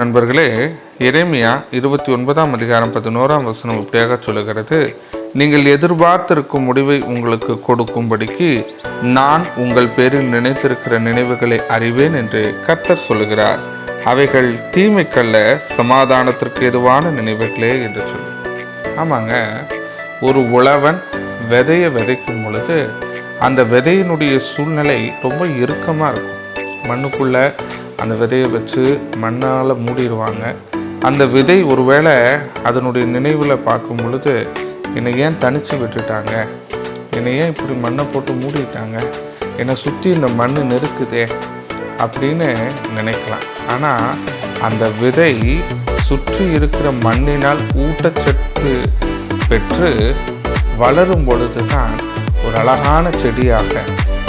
நண்பர்களே, எரேமியா 29ஆம் அதிகாரம் 11ஆம் வசனம் இப்படியாக சொல்லுகிறது, நீங்கள் எதிர்பார்த்திருக்கும் முடிவை உங்களுக்கு கொடுக்கும்படிக்கு நான் உங்கள் பேரில் நினைத்திருக்கிற நினைவுகளை அறிவேன் என்று கர்த்தர் சொல்லுகிறார். அவைகள் தீமைக்கல்ல, சமாதானத்திற்கு எதுவான நினைவுகளே என்று சொல்லு. ஆமாங்க, ஒரு உழவன் விதையை விதைக்கும் பொழுது அந்த விதையினுடைய சூழ்நிலை ரொம்ப இறுக்கமாக இருக்கும். மண்ணுக்குள்ளே அந்த விதையை வச்சு மண்ணால் மூடிடுவாங்க. அந்த விதை ஒருவேளை அதனுடைய நினைவில் பார்க்கும் பொழுது, என்னை ஏன் தனித்து விட்டுட்டாங்க, என்னை ஏன் இப்படி மண்ணை போட்டு மூடிட்டாங்க, என்னை சுற்றி இந்த மண் நெருக்குதே அப்படின்னு நினைக்கலாம். ஆனால் அந்த விதை சுற்றி இருக்கிற மண்ணினால் ஊட்டச்சத்து பெற்று வளரும் பொழுது தான் ஒரு அழகான செடியாக,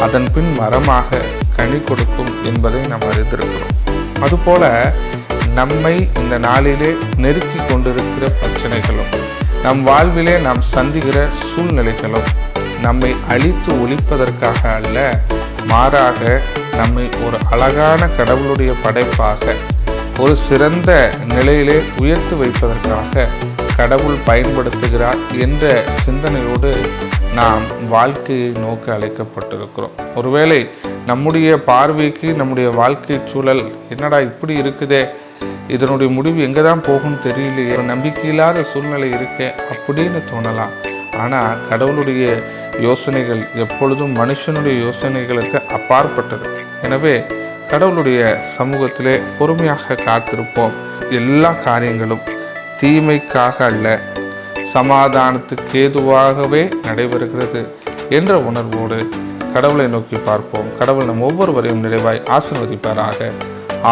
அதன் பின் மரமாக கனி கொடுக்கும் என்பதை நாம் அறிந்திருக்கிறோம். அதுபோல நம்மை இந்த நாளிலே நெருக்கி கொண்டிருக்கிற பிரச்சனைகளும், நம் வாழ்விலே நாம் சந்திக்கிற சூழ்நிலைகளும் நம்மை அழித்து ஒழிப்பதற்காக அல்ல, மாறாக நம்மை ஒரு அழகான கடவுளுடைய படைப்பாக ஒரு சிறந்த நிலையிலே உயர்த்தி வைப்பதற்காக கடவுள் பயன்படுத்துகிறார் என்ற சிந்தனையோடு நாம் வாழ்க்கையை நோக்க அழைக்கப்பட்டிருக்கிறோம். ஒருவேளை நம்முடைய பார்வைக்கு நம்முடைய வாழ்க்கை சூழல் என்னடா இப்படி இருக்குதே, இதனுடைய முடிவு எங்கே தான் போகும்னு தெரியலையே, நம்பிக்கையில்லாத சூழ்நிலை இருக்கே அப்படின்னு தோணலாம். ஆனால் கடவுளுடைய யோசனைகள் எப்பொழுதும் மனுஷனுடைய யோசனைகளுக்கு அப்பாற்பட்டது. எனவே கடவுளுடைய சமூகத்திலே பொறுமையாக காத்திருப்போம். எல்லா காரியங்களும் தீமைக்காக அல்ல, சமாதானத்துக்கு ஏதுவாகவே நடைபெறுகிறது என்ற உணர்வோடு கடவுளை நோக்கி பார்ப்போம். கடவுள் நம் ஒவ்வொருவரையும் நிறைவாய் ஆசீர்வதிப்பாராக.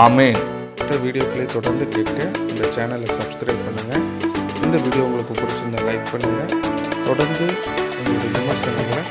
ஆமென். மற்ற வீடியோக்களை தொடர்ந்து கேட்க இந்த சேனலை சப்ஸ்கிரைப் பண்ணுங்கள். இந்த வீடியோ உங்களுக்கு பிடிச்சிருந்தா லைக் பண்ணுங்கள். தொடர்ந்து உங்களுடைய விமர்சனங்களை